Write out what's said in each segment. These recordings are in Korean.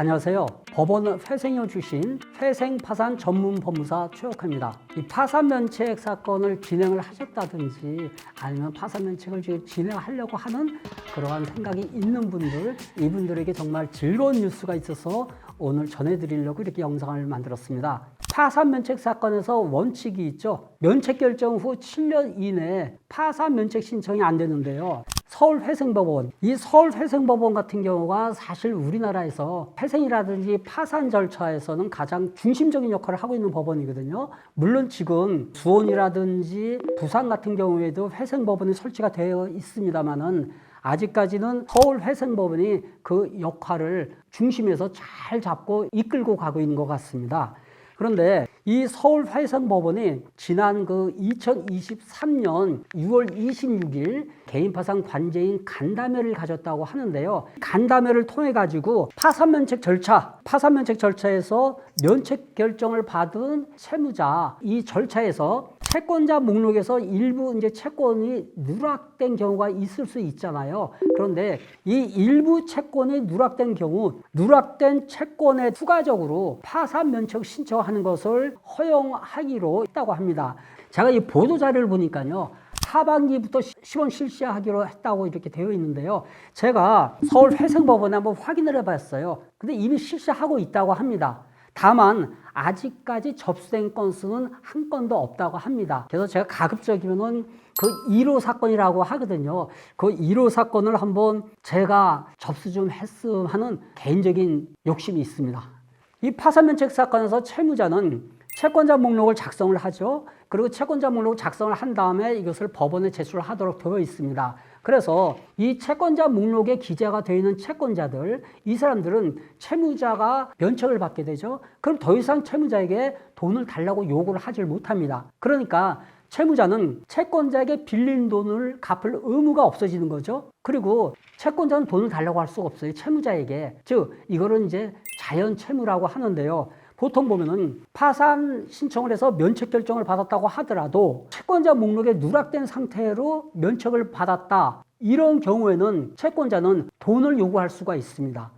안녕하세요. 법원 회생여 주신 회생파산 전문 법무사 최옥화입니다. 이 파산면책 사건을 진행을 하셨다든지 아니면 파산면책을 진행하려고 하는 그러한 생각이 있는 분들, 이분들에게 정말 즐거운 뉴스가 있어서 오늘 전해드리려고 이렇게 영상을 만들었습니다. 파산면책 사건에서 원칙이 있죠. 면책 결정 후 7년 이내에 파산면책 신청이 안 되는데요. 서울회생법원, 이 서울회생법원 같은 경우가 사실 우리나라에서 회생이라든지 파산 절차에서는 가장 중심적인 역할을 하고 있는 법원이거든요. 물론 지금 수원이라든지 부산 같은 경우에도 회생법원이 설치가 되어 있습니다만은 아직까지는 서울회생법원이 그 역할을 중심에서 잘 잡고 이끌고 가고 있는 것 같습니다. 그런데 이 서울회생법원이 지난 2023년 6월 26일 개인파산 관제인 간담회를 가졌다고 하는데요. 간담회를 통해 가지고 파산면책 절차에서 면책 결정을 받은 채무자, 이 절차에서 채권자 목록에서 일부 채권이 누락된 경우가 있을 수 있잖아요. 그런데 이 일부 채권이 누락된 경우, 누락된 채권에 추가적으로 파산 면책 신청하는 것을 허용하기로 했다고 합니다. 제가 이 보도 자료를 보니까요. 하반기부터 시범 실시하기로 했다고 이렇게 되어 있는데요. 제가 서울회생법원에 한번 확인을 해봤어요. 근데 이미 실시하고 있다고 합니다. 다만 아직까지 접수된 건수는 한 건도 없다고 합니다. 그래서 제가 가급적이면은 그 1호 사건이라고 하거든요. 그 1호 사건을 한번 제가 접수 좀 했음 하는 개인적인 욕심이 있습니다. 이 파산면책 사건에서 채무자는 채권자 목록을 작성을 하죠. 그리고 채권자 목록을 작성을 한 다음에 이것을 법원에 제출을 하도록 되어 있습니다. 그래서 이 채권자 목록에 기재가 되어 있는 채권자들, 이 사람들은 채무자가 면책을 받게 되죠. 그럼 더 이상 채무자에게 돈을 달라고 요구를 하질 못합니다. 그러니까 채무자는 채권자에게 빌린 돈을 갚을 의무가 없어지는 거죠. 그리고 채권자는 돈을 달라고 할 수가 없어요. 채무자에게. 즉, 이거는 자연 채무라고 하는데요. 보통 보면은 파산 신청을 해서 면책 결정을 받았다고 하더라도 채권자 목록에 누락된 상태로 면책을 받았다. 이런 경우에는 채권자는 돈을 요구할 수가 있습니다.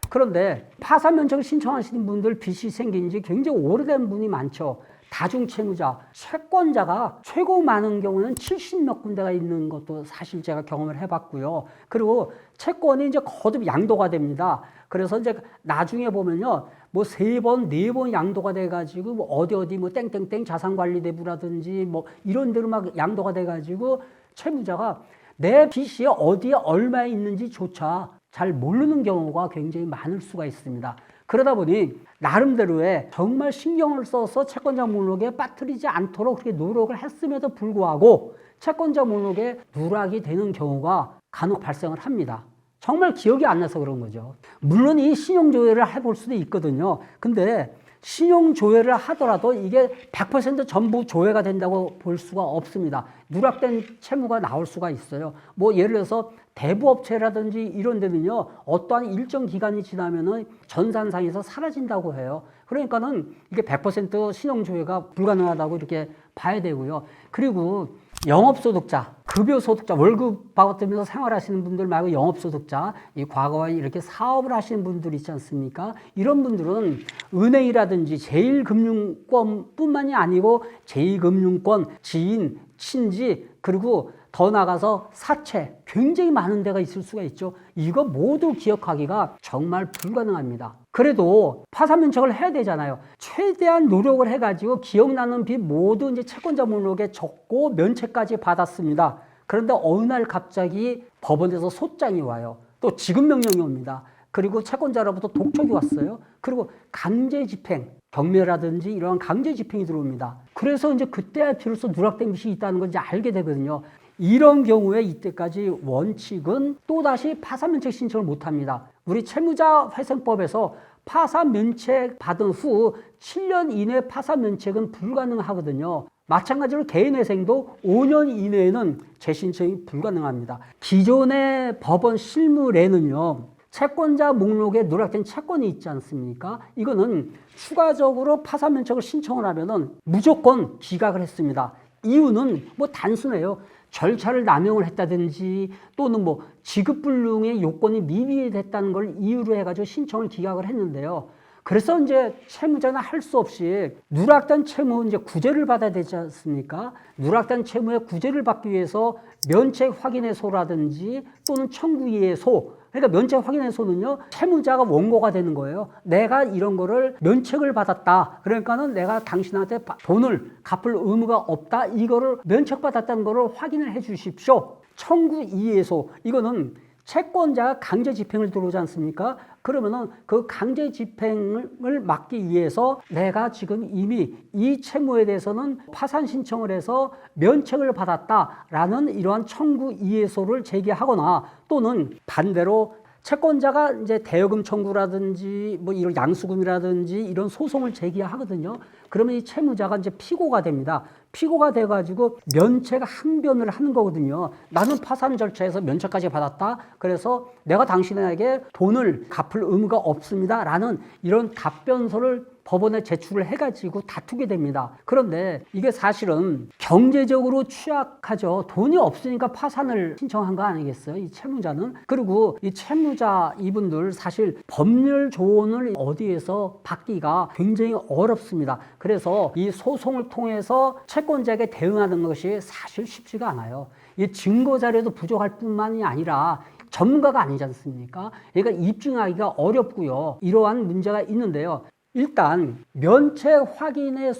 그런데 파산 면책을 신청하시는 분들 빚이 생긴 지 굉장히 오래된 분이 많죠. 다중채무자, 채권자가 최고 많은 경우는 70몇 군데가 있는 것도 사실 제가 경험을 해봤고요. 그리고 채권이 거듭 양도가 됩니다. 그래서 나중에 보면요. 3번, 4번 양도가 돼가지고 어디 땡땡땡 자산관리대부라든지 이런 데로 막 양도가 돼가지고 채무자가 내 빚이 어디에 얼마에 있는지조차 잘 모르는 경우가 굉장히 많을 수가 있습니다. 그러다 보니 나름대로의 정말 신경을 써서 채권자 목록에 빠뜨리지 않도록 그렇게 노력을 했음에도 불구하고 채권자 목록에 누락이 되는 경우가 간혹 발생을 합니다. 정말 기억이 안 나서 그런 거죠. 물론 이 신용조회를 해볼 수도 있거든요. 근데 신용조회를 하더라도 이게 100% 전부 조회가 된다고 볼 수가 없습니다. 누락된 채무가 나올 수가 있어요. 예를 들어서 대부업체라든지 이런 데는요, 어떠한 일정 기간이 지나면은 전산상에서 사라진다고 해요. 그러니까는 이게 100% 신용조회가 불가능하다고 이렇게 봐야 되고요. 그리고 영업소득자, 급여소득자, 월급 받으면서 생활하시는 분들 말고 영업소득자, 이 과거에 이렇게 사업을 하시는 분들 있지 않습니까? 이런 분들은 은행이라든지 제1금융권 뿐만이 아니고 제2금융권, 지인, 친지, 그리고 더 나가서 사채, 굉장히 많은 데가 있을 수가 있죠. 이거 모두 기억하기가 정말 불가능합니다. 그래도 파산면책을 해야 되잖아요. 최대한 노력을 해가지고 기억나는 빚 모두 채권자 목록에 적고 면책까지 받았습니다. 그런데 어느 날 갑자기 법원에서 소장이 와요. 또 지급 명령이 옵니다. 그리고 채권자로부터 독촉이 왔어요. 그리고 강제 집행, 경매라든지 이러한 강제 집행이 들어옵니다. 그래서 그때야 비로소 누락된 빚이 있다는 걸 알게 되거든요. 이런 경우에 이때까지 원칙은 또다시 파산면책 신청을 못합니다. 우리 채무자회생법에서 파산면책 받은 후 7년 이내 파산면책은 불가능하거든요. 마찬가지로 개인회생도 5년 이내에는 재신청이 불가능합니다. 기존의 법원 실무례는요. 채권자 목록에 누락된 채권이 있지 않습니까? 이거는 추가적으로 파산면책을 신청을 하면은 무조건 기각을 했습니다. 이유는 단순해요. 절차를 남용을 했다든지 또는 뭐 지급불능의 요건이 미비됐다는 걸 이유로 해가지고 신청을 기각을 했는데요. 그래서 이제 채무자는 할 수 없이 누락된 채무 이제 구제를 받아야 되지 않습니까? 누락된 채무의 구제를 받기 위해서 면책 확인해소라든지 또는 청구이해소. 그러니까 면책 확인해소는요, 채무자가 원고가 되는 거예요. 내가 이런 거를 면책을 받았다. 그러니까는 내가 당신한테 돈을 갚을 의무가 없다. 이거를 면책받았다는 거를 확인을 해 주십시오. 청구이해소. 이거는 채권자가 강제 집행을 들어오지 않습니까? 그러면은 그 강제 집행을 막기 위해서 내가 지금 이미 이 채무에 대해서는 파산 신청을 해서 면책을 받았다라는 이러한 청구 이해소를 제기하거나 또는 반대로 채권자가 이제 대여금 청구라든지 뭐 이런 양수금이라든지 이런 소송을 제기하거든요. 그러면 이 채무자가 이제 피고가 됩니다. 피고가 돼가지고 면책 항변을 하는 거거든요. 나는 파산 절차에서 면책까지 받았다. 그래서 내가 당신에게 돈을 갚을 의무가 없습니다. 라는 이런 답변서를 법원에 제출을 해가지고 다투게 됩니다. 그런데 이게 사실은 경제적으로 취약하죠. 돈이 없으니까 파산을 신청한 거 아니겠어요? 이 채무자는. 그리고 이 채무자 이분들 사실 법률 조언을 어디에서 받기가 굉장히 어렵습니다. 그래서 이 소송을 통해서 채권자에게 대응하는 것이 사실 쉽지가 않아요. 이 증거 자료도 부족할 뿐만이 아니라 전문가가 아니지 않습니까? 그러니까 입증하기가 어렵고요. 이러한 문제가 있는데요. 일단 면책 확인의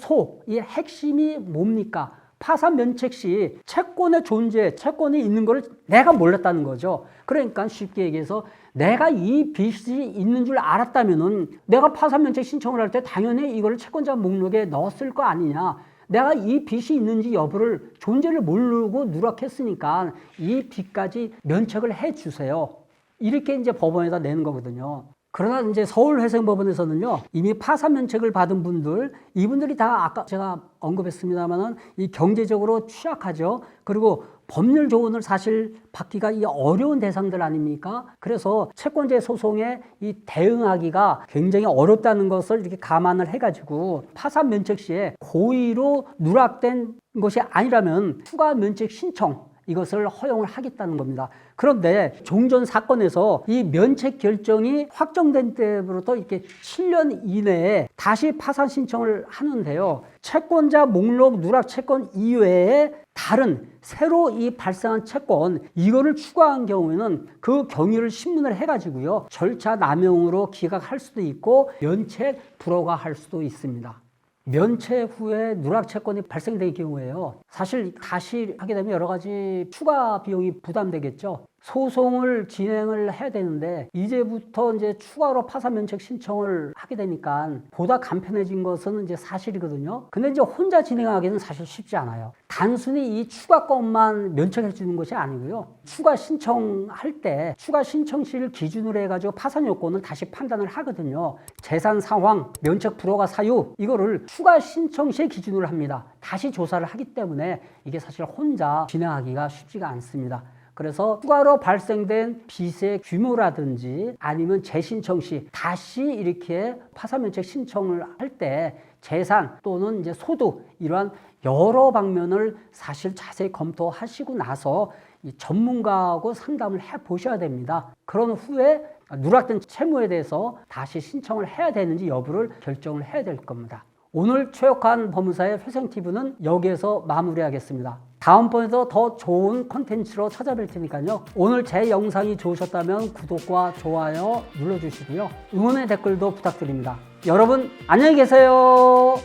이 핵심이 뭡니까? 파산 면책 시 채권의 존재, 채권이 있는 걸 내가 몰랐다는 거죠. 그러니까 쉽게 얘기해서 내가 이 빚이 있는 줄 알았다면은 내가 파산 면책 신청을 할 때 당연히 이걸 채권자 목록에 넣었을 거 아니냐. 내가 이 빚이 있는지 여부를 존재를 모르고 누락했으니까 이 빚까지 면책을 해 주세요. 이렇게 이제 법원에다 내는 거거든요. 그러나 이제 서울회생법원에서는요, 이미 파산 면책을 받은 분들, 이분들이 다 아까 제가 언급했습니다만은 이 경제적으로 취약하죠. 그리고 법률 조언을 사실 받기가 이 어려운 대상들 아닙니까? 그래서 채권자 소송에 이 대응하기가 굉장히 어렵다는 것을 이렇게 감안을 해가지고 파산 면책 시에 고의로 누락된 것이 아니라면 추가 면책 신청, 이것을 허용을 하겠다는 겁니다. 그런데 종전 사건에서 이 면책 결정이 확정된 때부터 이렇게 7년 이내에 다시 파산 신청을 하는데요. 채권자 목록 누락 채권 이외에 다른 새로 이 발생한 채권 이거를 추가한 경우에는 그 경위를 신문을 해가지고요. 절차 남용으로 기각할 수도 있고 면책 불허가 할 수도 있습니다. 면책 후에 누락 채권이 발생될 경우에요. 사실 다시 하게 되면 여러 가지 추가 비용이 부담되겠죠. 소송을 진행을 해야 되는데 이제부터 이제 추가로 파산 면책 신청을 하게 되니까 보다 간편해진 것은 이제 사실이거든요. 근데 이제 혼자 진행하기는 사실 쉽지 않아요. 단순히 이 추가 건만 면책해 주는 것이 아니고요. 추가 신청할 때 추가 신청 시를 기준으로 해가지고 파산 요건을 다시 판단을 하거든요. 재산 상황, 면책 불허가 사유 이거를 추가 신청 시에 기준으로 합니다. 다시 조사를 하기 때문에 이게 사실 혼자 진행하기가 쉽지가 않습니다. 그래서 추가로 발생된 빚의 규모라든지 아니면 재신청 시 다시 이렇게 파산면책 신청을 할 때 재산 또는 이제 소득 이러한 여러 방면을 사실 자세히 검토하시고 나서 이 전문가하고 상담을 해 보셔야 됩니다. 그런 후에 누락된 채무에 대해서 다시 신청을 해야 되는지 여부를 결정을 해야 될 겁니다. 오늘 최혁환 법무사의 회생TV는 여기에서 마무리하겠습니다. 다음번에도 더 좋은 콘텐츠로 찾아뵐 테니까요. 오늘 제 영상이 좋으셨다면 구독과 좋아요 눌러주시고요. 응원의 댓글도 부탁드립니다. 여러분 안녕히 계세요.